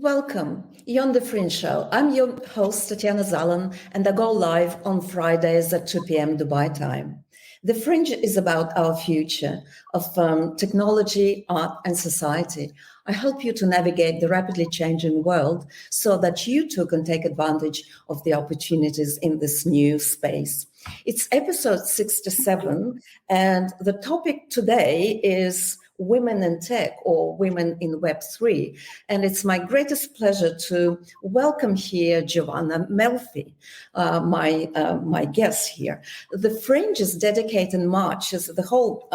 Welcome. You're on the Fringe Show. I'm your host, Tatiana Zalan, and I go live on Fridays at 2 p.m. Dubai time. The Fringe is about our future of technology, art, and society. I help you to navigate the rapidly changing world so that you too can take advantage of the opportunities in this new space. It's episode 67, and the topic today is women in tech or women in web3. And it's my greatest pleasure to welcome here Giovanna Melfi, my guest here. The Fringe is dedicated in March, as the whole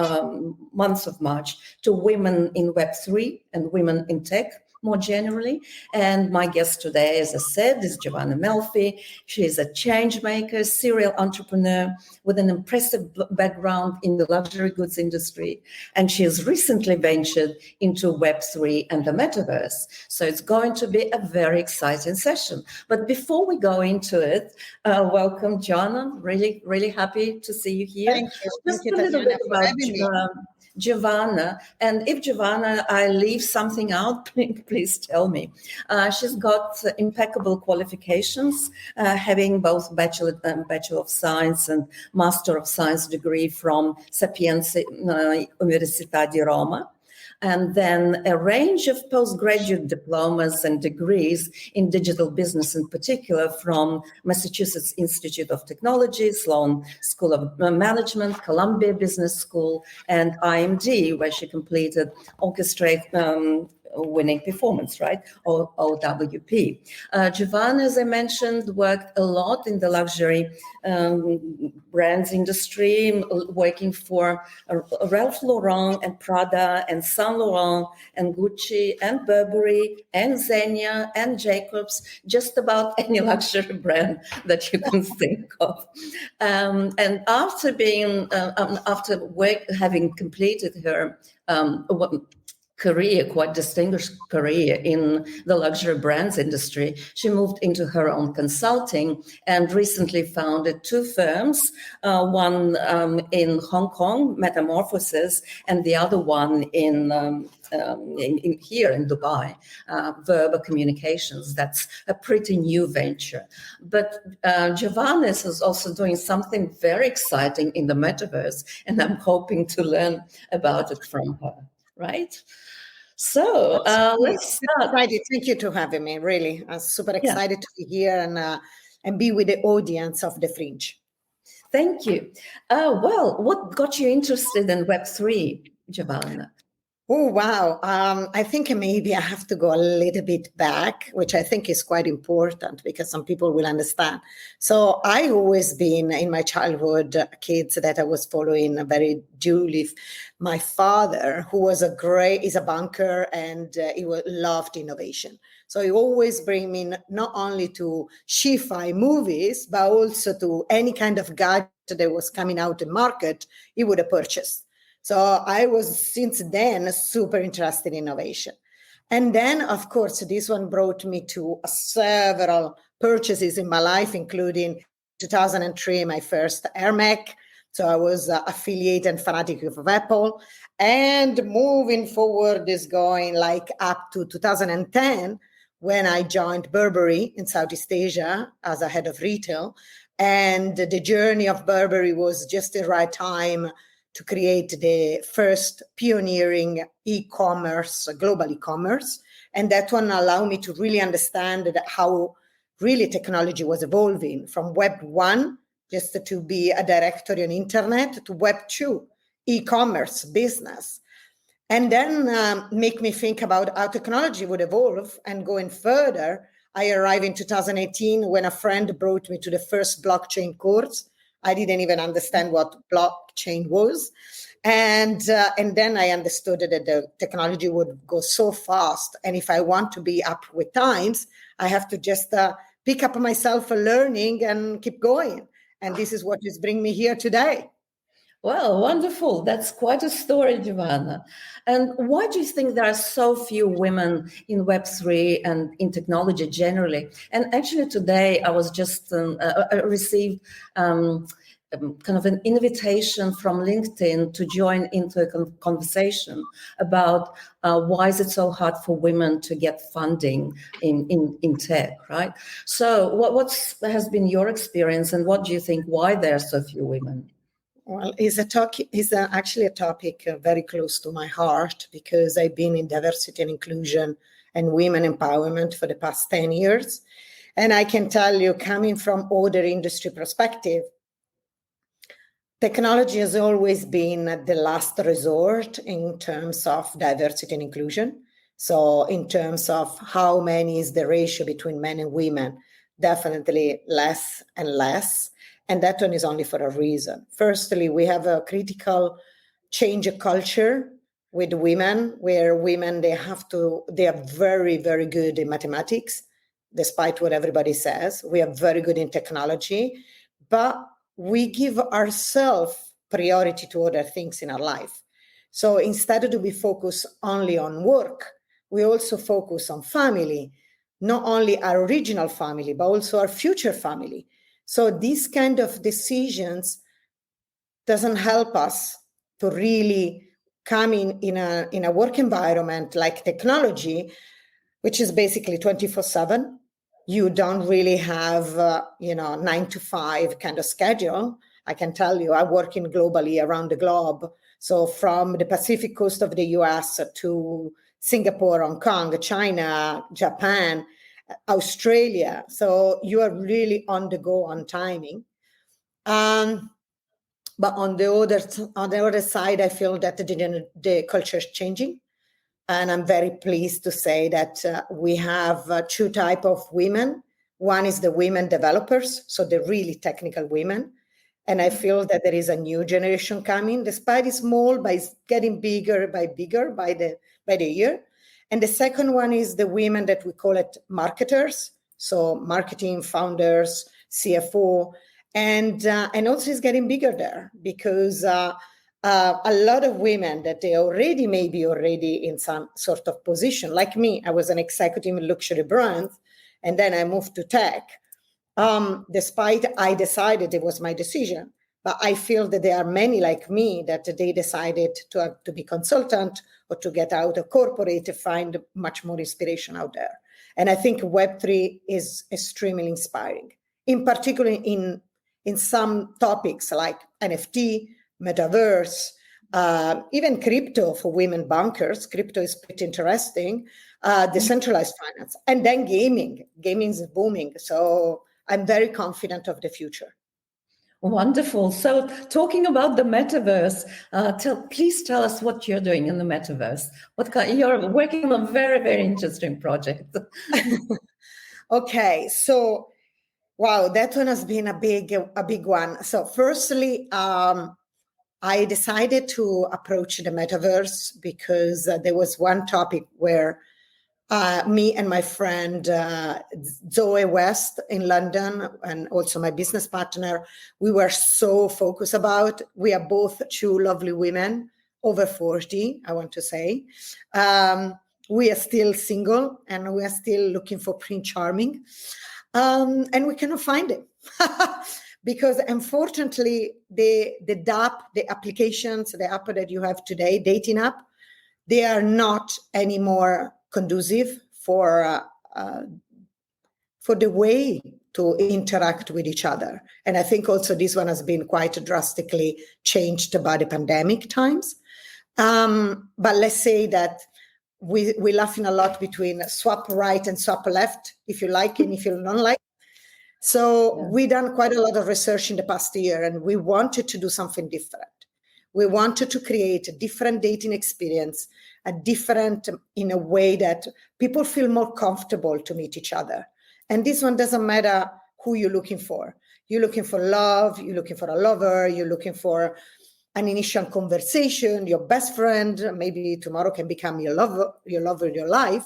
month of March, to women in web3 and women in tech more generally. And my guest today, as I said, is Giovanna Melfi. She is a change maker, serial entrepreneur with an impressive background in the luxury goods industry. And she has recently ventured into Web3 and the metaverse. So it's going to be a very exciting session. But before we go into it, welcome, Giovanna. Really, really happy to see you here. Thank you. Just a little bit about Giovanna, and if Giovanna, I leave something out, please tell me. She's got impeccable qualifications, having both Bachelor of Science and Master of Science degree from Sapienza Università di Roma, and then a range of postgraduate diplomas and degrees in digital business, in particular from Massachusetts Institute of Technology, Sloan School of Management, Columbia Business School, and IMD, where she completed orchestrate winning performance, right? Or OWP. Giovanna, as I mentioned, worked a lot in the luxury brands industry, working for Ralph Lauren and Prada and Saint Laurent and Gucci and Burberry and Zegna and Jacobs, just about any luxury brand that you can think of. And after having completed her career, quite distinguished career in the luxury brands industry, she moved into her own consulting and recently founded two firms, one in Hong Kong, Metamorphosis, and the other one in here in Dubai, Verba Communications. That's a pretty new venture. But Giovanna is also doing something very exciting in the metaverse, and I'm hoping to learn about it from her, right? So let's start. Thank you for having me. Really, I'm super excited to be here and be with the audience of the Fringe. Thank you. Well, what got you interested in Web3, Giovanna? Oh, wow. I think maybe I have to go a little bit back, which I think is quite important because some people will understand. So I always been in my childhood kids that I was following very duly. My father, who was is a banker, and he loved innovation. So he always bring me not only to sci-fi movies, but also to any kind of gadget that was coming out in market, he would have purchased. So I was, since then, super interested in innovation. And then, of course, this one brought me to several purchases in my life, including 2003, my first Air Mac. So I was affiliate and fanatic of Apple. And moving forward is going like up to 2010, when I joined Burberry in Southeast Asia as a head of retail. And the journey of Burberry was just the right time to create the first pioneering e-commerce, global e-commerce. And that one allowed me to really understand how really technology was evolving from Web 1, just to be a directory on internet, to Web 2, e-commerce business. And then make me think about how technology would evolve. And going further, I arrived in 2018 when a friend brought me to the first blockchain course. I didn't even understand what blockchain was. And then I understood that the technology would go so fast. And if I want to be up with times, I have to just pick up myself learning and keep going. And this is what is bringing me here today. Well, wonderful. That's quite a story, Giovanna. And why do you think there are so few women in Web3 and in technology generally? And actually today I was just I received kind of an invitation from LinkedIn to join into a conversation about why is it so hard for women to get funding in tech, right? So what has been your experience, and what do you think, why there are so few women? Well, it's actually a topic very close to my heart, because I've been in diversity and inclusion and women empowerment for the past 10 years. And I can tell you, coming from other industry perspective, technology has always been the last resort in terms of diversity and inclusion. So in terms of how many is the ratio between men and women, definitely less and less. And that one is only for a reason. Firstly, we have a critical change of culture with women, where women, they are very, very good in mathematics, despite what everybody says. We are very good in technology, but we give ourselves priority to other things in our life. So instead of we focus only on work, we also focus on family, not only our original family, but also our future family. So these kind of decisions doesn't help us to really come in a work environment like technology, which is basically 24/7. You don't really have 9 to 5 kind of schedule. I can tell you, I'm working globally around the globe. So from the Pacific coast of the US to Singapore, Hong Kong, China, Japan, Australia. So you are really on the go on timing. But on the other side, I feel that the culture is changing. And I'm very pleased to say that we have two types of women. One is the women developers, so the really technical women. And I feel that there is a new generation coming, despite it's small, but it's getting bigger by the year. And the second one is the women that we call it marketers, so marketing founders, CFO, and also it's getting bigger there, because a lot of women that they maybe already in some sort of position, like me. I was an executive in luxury brands, and then I moved to tech. Despite I decided it was my decision, but I feel that there are many like me that they decided to be consultant or to get out of corporate to find much more inspiration out there. And I think Web3 is extremely inspiring, in particular in some topics like NFT, metaverse, even crypto for women bankers. Crypto is pretty interesting. Decentralized finance, and then gaming. Gaming is booming. So I'm very confident of the future. Wonderful. So talking about the metaverse, please tell us what you're doing in the metaverse. You're working on a very, very interesting project. Okay, so wow, that one has been a big one. So firstly, I decided to approach the metaverse because there was one topic where me and my friend Zoe West in London, and also my business partner, we were so focused about. We are both two lovely women, over 40, I want to say. We are still single, and we are still looking for Prince Charming. And we cannot find him. Because unfortunately, the app, the applications, the app that you have today, dating app, they are not anymore conducive for the way to interact with each other. And I think also this one has been quite drastically changed by the pandemic times. But let's say that we're laughing a lot between swap right and swap left, if you like and if you don't like. So we done quite a lot of research in the past year, and we wanted to do something different. We wanted to create a different dating experience, in a way that people feel more comfortable to meet each other. And this one doesn't matter who you're looking for. You're looking for love, you're looking for a lover, you're looking for an initial conversation, your best friend, maybe tomorrow can become your lover in your life.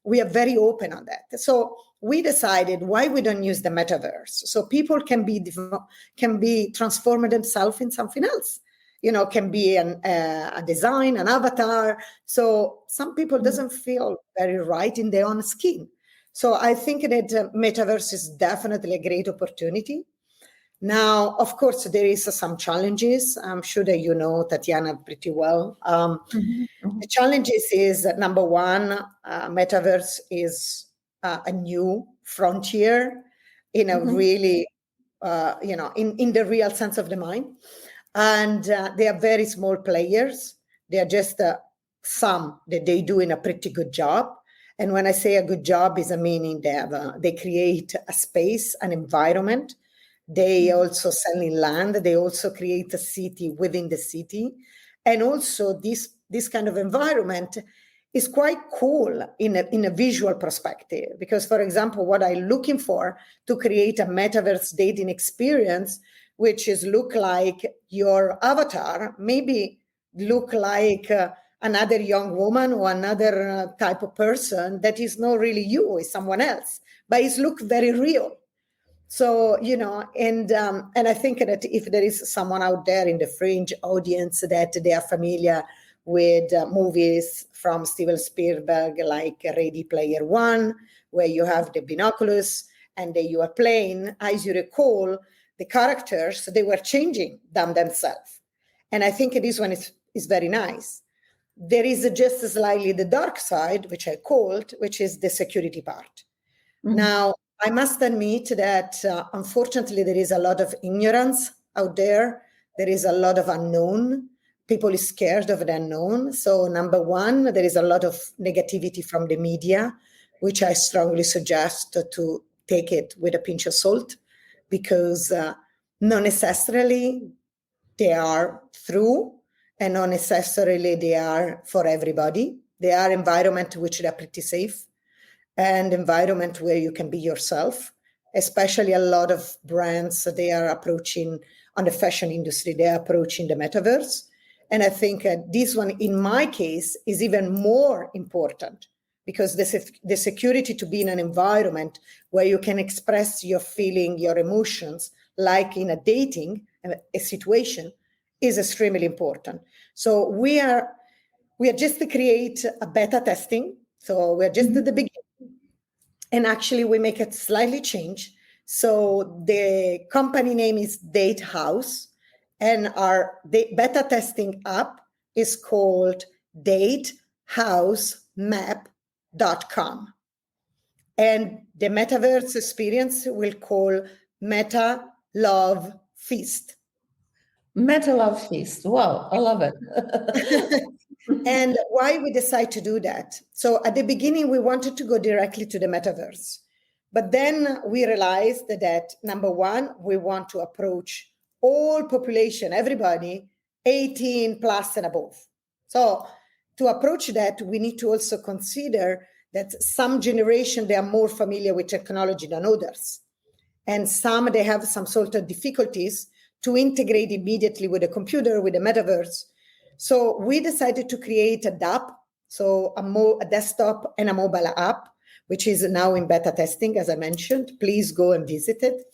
We are very open on that. So we decided why we don't use the metaverse, so people can be transform themselves in something else. Can be a design, an avatar. So some people doesn't feel very right in their own skin. So I think that metaverse is definitely a great opportunity. Now, of course, there is some challenges. I'm sure that you know Tatiana pretty well. The challenges is that number one, metaverse is a new frontier in a really, in the real sense of the mind. And they are very small players. They are just some that they do in a pretty good job. And when I say a good job, is a meaning they create a space, an environment. They also sell in land. They also create a city within the city. And also this kind of environment is quite cool in a visual perspective. Because, for example, what I'm looking for to create a metaverse dating experience, which is look like your avatar, maybe look like another young woman or another type of person that is not really you, is someone else, but it's look very real. So, and I think that if there is someone out there in the Fringe audience that they are familiar with movies from Steven Spielberg, like Ready Player One, where you have the binoculars and you are playing, as you recall, the characters, they were changing themselves. And I think this one is very nice. There is just slightly the dark side, which I called, which is the security part. Now, I must admit that, unfortunately, there is a lot of ignorance out there. There is a lot of unknown. People are scared of the unknown. So, number one, there is a lot of negativity from the media, which I strongly suggest to take it with a pinch of salt, because not necessarily they are true, and not necessarily they are for everybody. There are environments which are pretty safe, and environment where you can be yourself, especially a lot of brands, they are approaching on the fashion industry, they are approaching the metaverse. And I think this one, in my case, is even more important, because the security to be in an environment where you can express your feeling, your emotions, like in a dating a situation, is extremely important. So we are just to create a beta testing. So we're just at the beginning. And actually, we make it slightly change. So the company name is Date House, and our beta testing app is called datehousemap.com. And the metaverse experience will call Meta Love Feast. Meta Love Feast. Wow, I love it. And why we decide to do that? So at the beginning, we wanted to go directly to the metaverse. But then we realized that, number one, we want to approach all population, everybody 18 plus and above. So to approach that, we need to also consider that some generation, they are more familiar with technology than others. And some, they have some sort of difficulties to integrate immediately with the computer, with the metaverse. So we decided to create an app, so a desktop and a mobile app, which is now in beta testing, as I mentioned. Please go and visit it,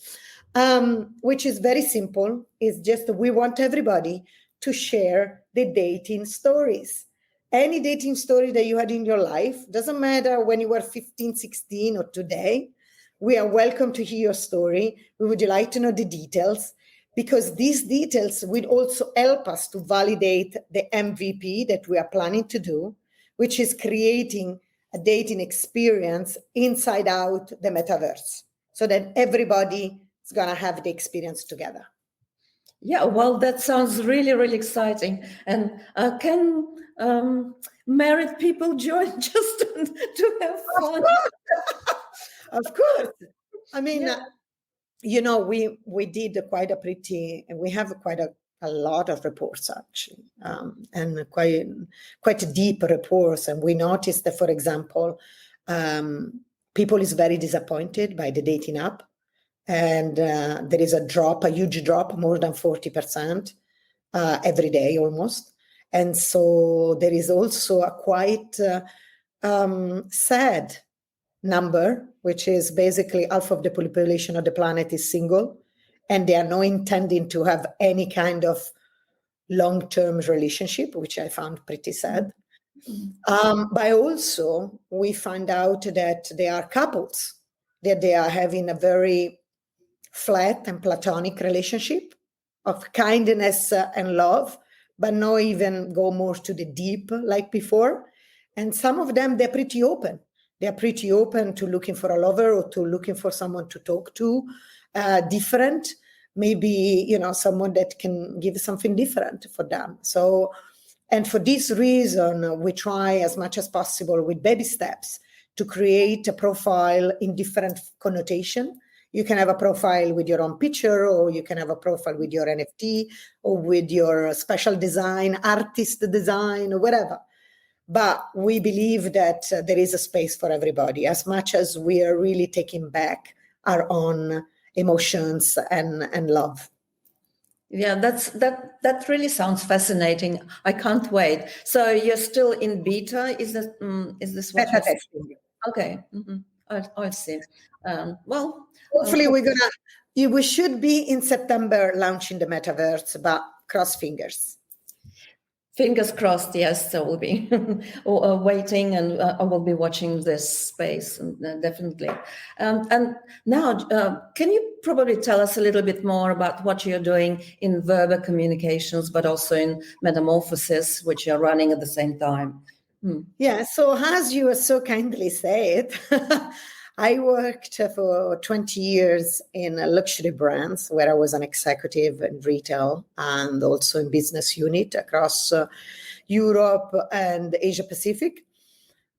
which is very simple. It's just we want everybody to share the dating stories. Any dating story that you had in your life, doesn't matter when you were 15, 16 or today, we are welcome to hear your story. We would like to know the details, because these details will also help us to validate the MVP that we are planning to do, which is creating a dating experience inside out the metaverse, so that everybody is going to have the experience together. Yeah, well, that sounds really, really exciting. And can married people join just to have fun? Of course. I mean, we did quite a pretty, and we have quite a lot of reports actually, and quite deep reports. And we noticed that, for example, people is very disappointed by the dating app, and there is a huge drop, more than 40% every day almost. And so there is also a quite sad number, which is basically half of the population of the planet is single, and they are not intending to have any kind of long-term relationship, which I found pretty sad. But also, we find out that there are couples that they are having a very flat and platonic relationship of kindness and love, but not even go more to the deep like before. And some of them, they're pretty open. They're pretty open to looking for a lover or to looking for someone to talk to, different, maybe, someone that can give something different for them. So, and for this reason, we try as much as possible with baby steps to create a profile in different connotation. You can have a profile with your own picture, or you can have a profile with your NFT, or with your special design, artist design, or whatever. But we believe that there is a space for everybody, as much as we are really taking back our own emotions and love. Yeah, that really sounds fascinating. I can't wait. So you're still in beta? Is this what Beta testing. Okay. Mm-hmm. I see. Well, hopefully we should be in September launching the metaverse, but cross fingers. Fingers crossed. Yes, I will be waiting, and I will be watching this space, definitely. And now, can you probably tell us a little bit more about what you're doing in verbal communications, but also in metamorphosis, which you're running at the same time? Yeah, so as you so kindly said, I worked for 20 years in luxury brands where I was an executive in retail and also in business unit across Europe and Asia Pacific.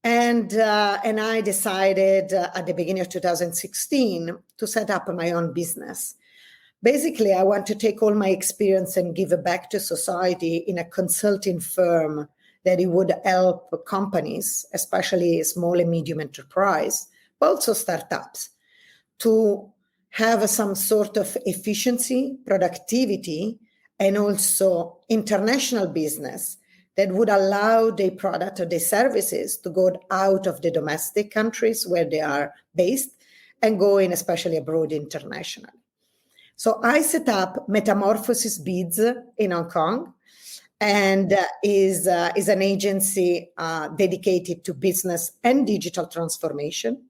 And I decided at the beginning of 2016 to set up my own business. Basically, I want to take all my experience and give it back to society in a consulting firm that it would help companies, especially small and medium enterprise, but also startups, to have some sort of efficiency, productivity, and also international business that would allow their product or their services to go out of the domestic countries where they are based and go in, especially abroad, internationally. So I set up Metamorphosis Beads in Hong Kong, and is an agency dedicated to business and digital transformation.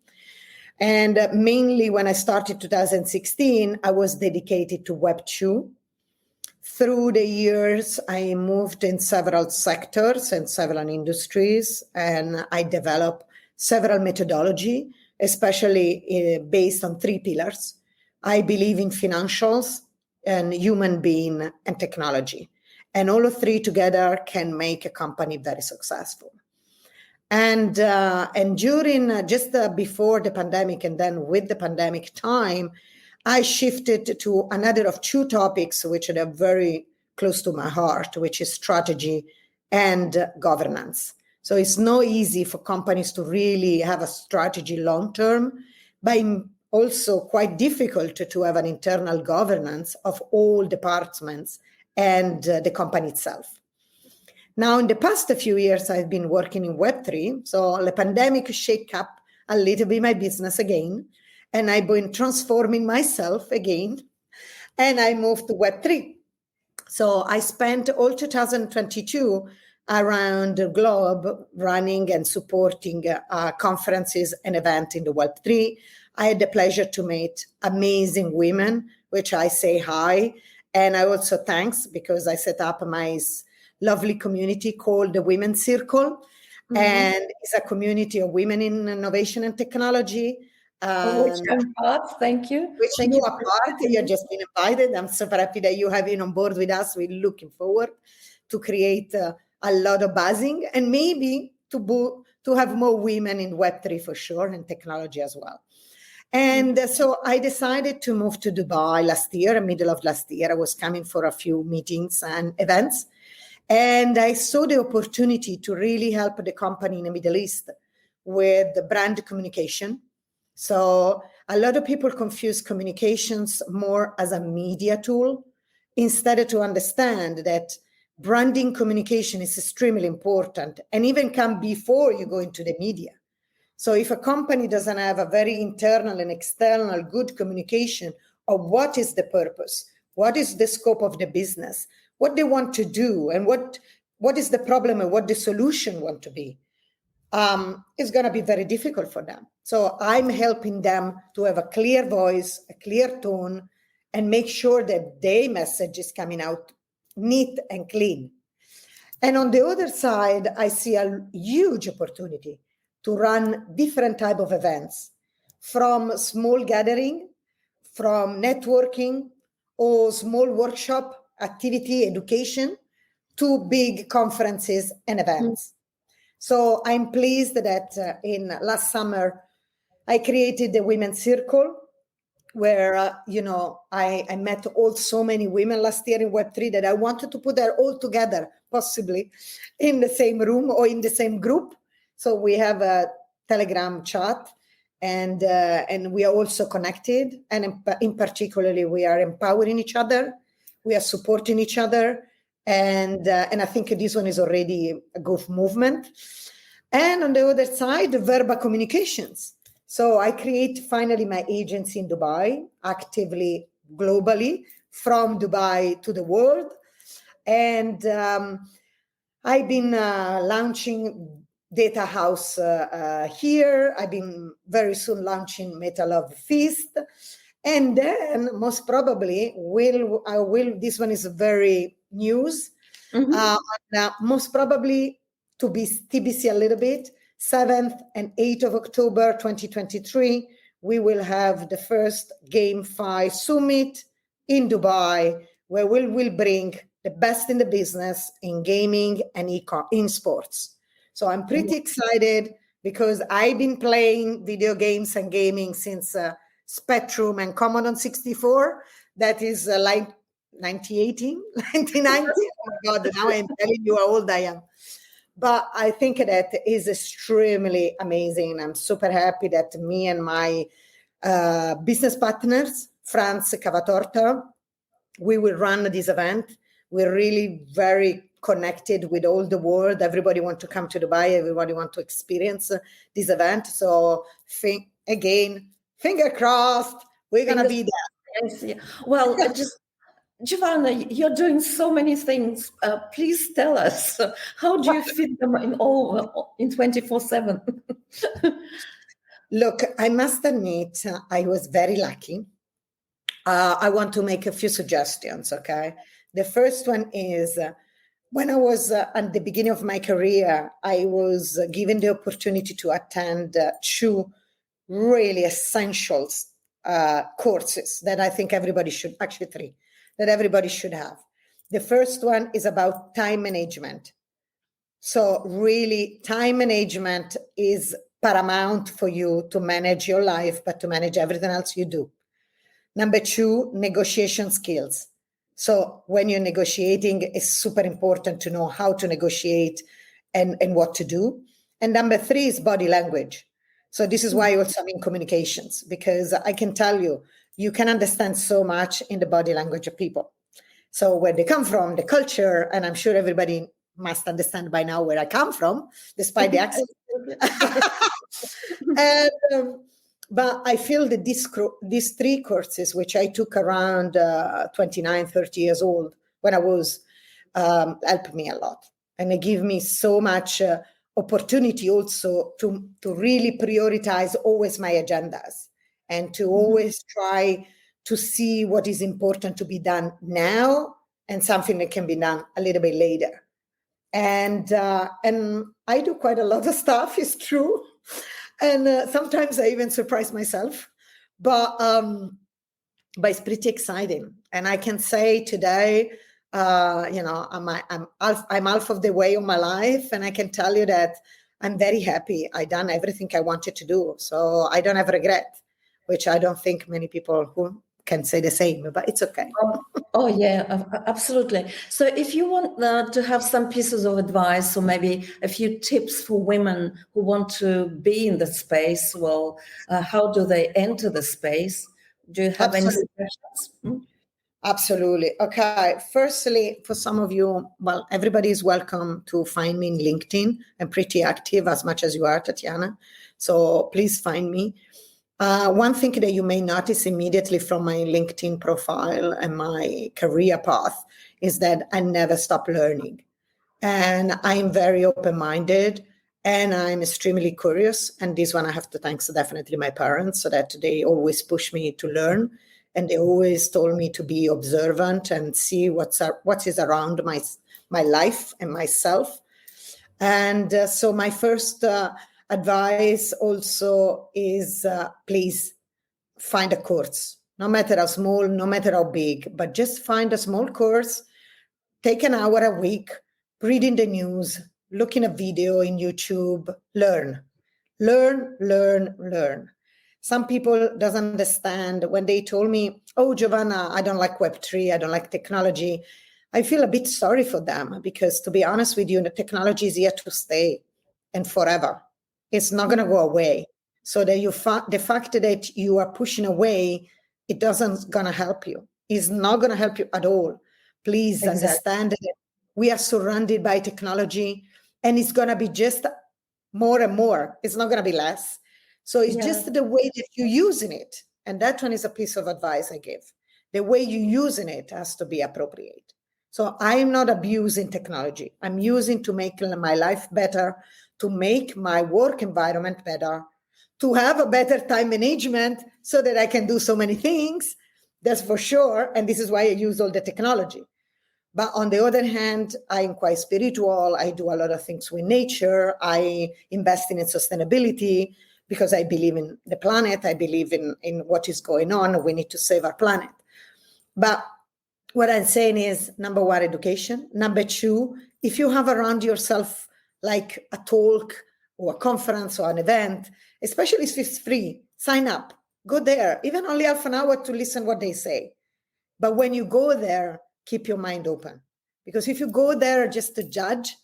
And mainly when I started 2016, I was dedicated to Web2. Through the years, I moved in several sectors and several industries, and I developed several methodology, especially based on 3 pillars. I believe in financials and human being and technology. And all of 3 together can make a company very successful. And during just before the pandemic and then with the pandemic time, I shifted to another of 2 topics which are very close to my heart, which is strategy and governance. So it's not easy for companies to really have a strategy long term, but also quite difficult to have an internal governance of all departments and the company itself. Now, in the past few years, I've been working in Web3. So the pandemic shake up a little bit my business again, and I've been transforming myself again, and I moved to Web3. So I spent all 2022 around the globe running and supporting conferences and events in the Web3. I had the pleasure to meet amazing women, which I say hi. And I also thanks because I set up my lovely community called the Women's Circle. Mm-hmm. And it's a community of women in innovation and technology. Which I'm part, thank you. Which you are part, you've just been invited. I'm super happy that you have been on board with us. We're looking forward to create a lot of buzzing and maybe to have more women in Web3 for sure and technology as well. And so I decided to move to Dubai last year, middle of last year. I was coming for a few meetings and events. And I saw the opportunity to really help the company in the Middle East with the brand communication. So a lot of people confuse communications more as a media tool instead to understand that branding communication is extremely important and even come before you go into the media. So if a company doesn't have a very internal and external good communication of what is the purpose, what is the scope of the business, what they want to do, and what is the problem and what the solution want to be, it's going to be very difficult for them. So I'm helping them to have a clear voice, a clear tone, and make sure that their message is coming out neat and clean. And on the other side, I see a huge opportunity to run different type of events, from small gathering, from networking or small workshop activity, education, to big conferences and events. So I'm pleased that in last summer, I created the Women's Circle, where, I met so many women last year in Web3 that I wanted to put them all together, possibly in the same room or in the same group. So we have a Telegram chat, and we are also connected. And in particularly, we are empowering each other. We are supporting each other. And I think this one is already a good movement. And on the other side, verbal communications. So I create finally my agency in Dubai, actively globally, from Dubai to the world. And I've been launching Data House here. I've been very soon launching Meta Love Feast. And then most probably this one is very news. Most probably to be TBC a little bit, 7th and 8th of October 2023, we will have the first GameFi Summit in Dubai, where we will bring the best in the business in gaming and in sports. So I'm pretty excited because I've been playing video games and gaming since Spectrum and Commodore 64. That is like 1980, 1990. Oh my God, now I'm telling you how old I am. But I think that is extremely amazing. I'm super happy that me and my business partners, Franz Cavatorta, we will run this event. We're really very connected with all the world. Everybody wants to come to Dubai. Everybody wants to experience this event. So finger crossed, we're going to be there. Yes. Well, Giovanna, you're doing so many things. Please tell us, how do you fit them in 24/7? Look, I must admit, I was very lucky. I want to make a few suggestions, okay? The first one is, when I was at the beginning of my career, I was given the opportunity to attend two really essential courses that I think everybody should, actually three, that everybody should have. The first one is about time management. So really, time management is paramount for you to manage your life, but to manage everything else you do. Number two, negotiation skills. So when you're negotiating, it's super important to know how to negotiate and what to do. And number three is body language. So this is why also I'm in communications, because I can tell you, you can understand so much in the body language of people. So where they come from, the culture, and I'm sure everybody must understand by now where I come from, despite the accent. But I feel that these three courses, which I took around 29, 30 years old when I was, helped me a lot. And they give me so much opportunity also to really prioritize always my agendas and to always try to see what is important to be done now and something that can be done a little bit later. And I do quite a lot of stuff, it's true. And sometimes I even surprise myself, but it's pretty exciting. And I can say today, I'm half of the way of my life, and I can tell you that I'm very happy. I done everything I wanted to do, so I don't have regret, which I don't think many people who can say the same, but it's okay. Oh yeah, absolutely. So if you want to have some pieces of advice or maybe a few tips for women who want to be in the space, well, how do they enter the space? Do you have any suggestions? Absolutely. Okay. Firstly, for some of you, well, everybody is welcome to find me in LinkedIn. I'm pretty active as much as you are, Tatiana. So please find me. One thing that you may notice immediately from my LinkedIn profile and my career path is that I never stop learning. And I'm very open-minded and I'm extremely curious. And this one I have to thank definitely my parents, so that they always push me to learn and they always told me to be observant and see what is around my life and myself. And so my first advice also is please find a course, no matter how small, no matter how big, but just find a small course, take an hour a week, reading the news, looking at video in YouTube, learn. Some people doesn't understand when they told me, oh, Giovanna, I don't like web3, I don't like technology. I feel a bit sorry for them because, to be honest with you, the technology is here to stay and forever. It's not going to go away. So that the fact that you are pushing away, it doesn't going to help you. It's not going to help you at all. Please understand that we are surrounded by technology, and it's going to be just more and more. It's not going to be less. So it's just the way that you're using it. And that one is a piece of advice I give. The way you're using it has to be appropriate. So I'm not abusing technology. I'm using to make my life better, to make my work environment better, to have a better time management so that I can do so many things. That's for sure. And this is why I use all the technology. But on the other hand, I'm quite spiritual. I do a lot of things with nature. I invest in sustainability because I believe in the planet. I believe in what is going on. We need to save our planet. But what I'm saying is, number one, education. Number two, if you have around yourself like a talk or a conference or an event, especially if it's free, sign up, go there, even only half an hour to listen what they say. But when you go there, keep your mind open. Because if you go there just to judge,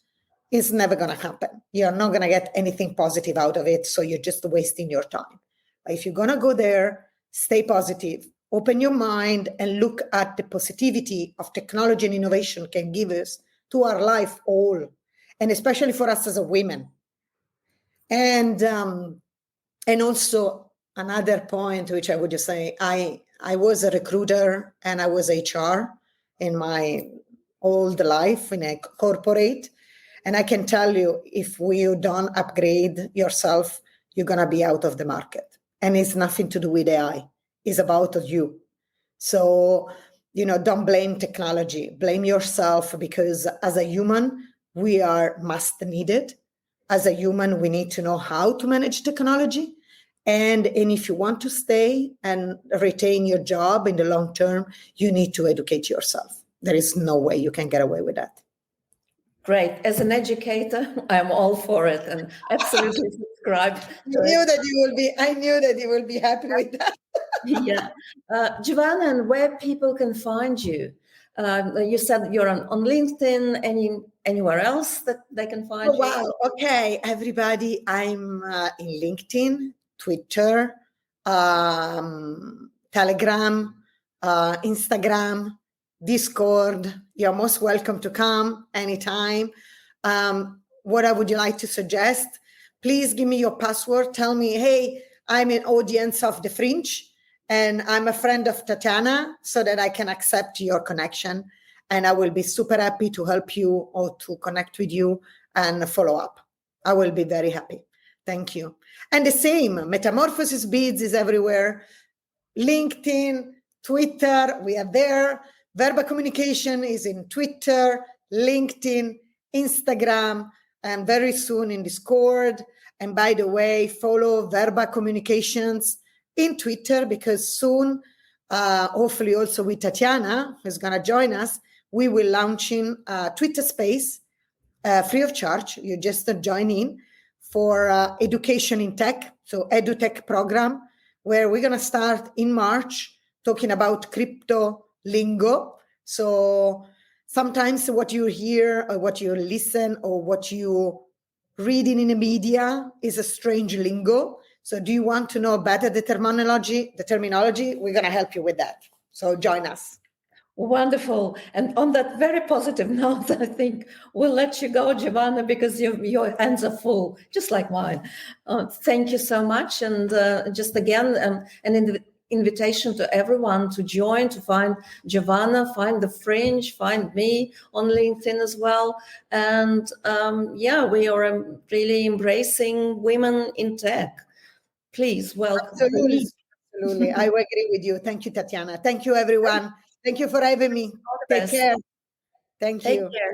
it's never going to happen. You're not going to get anything positive out of it. So you're just wasting your time. But if you're going to go there, stay positive, open your mind and look at the positivity of technology and innovation can give us to our life all. And especially for us as a women. And also another point, which I would just say, I was a recruiter and I was HR in my old life in a corporate. And I can tell you, if you don't upgrade yourself, you're going to be out of the market. And it's nothing to do with AI. It's about you. So, don't blame technology. Blame yourself, because as a human, we are must needed. As a human, we need to know how to manage technology. And if you want to stay and retain your job in the long term, you need to educate yourself. There is no way you can get away with that. Great. As an educator, I'm all for it and absolutely subscribe. I knew that you will be happy with that. Yeah. Giovanna, and where people can find you? You said you're on LinkedIn. Anywhere else that they can find you? Wow. Okay, everybody. I'm in LinkedIn, Twitter, Telegram, Instagram, Discord. You're most welcome to come anytime. What would you like to suggest? Please give me your password. Tell me, hey, I'm an audience of the Fringe and I'm a friend of Tatiana, so that I can accept your connection. And I will be super happy to help you or to connect with you and follow up. I will be very happy. Thank you. And the same, Metamorphosis Beads is everywhere. LinkedIn, Twitter, we are there. Verba Communication is in Twitter, LinkedIn, Instagram, and very soon in Discord. And by the way, follow Verba Communications in Twitter, because soon, hopefully also with Tatiana, who's going to join us, we will launching a Twitter space free of charge. You just join in for education in tech, so EduTech program, where we're going to start in March talking about crypto lingo. So sometimes what you hear or what you listen or what you reading in the media is a strange lingo. So do you want to know better the terminology? We're going to help you with that. So join us. Wonderful. And on that very positive note, I think we'll let you go, Giovanna, because your hands are full, just like mine. Thank you so much. And just again, an invitation to everyone to join, to find Giovanna, find the Fringe, find me on LinkedIn as well. And we are really embracing women in tech. Please welcome. Absolutely. Absolutely. I agree with you. Thank you, Tatiana. Thank you, everyone. Thank you for having me. All the Take best. care. Thank Take you. care.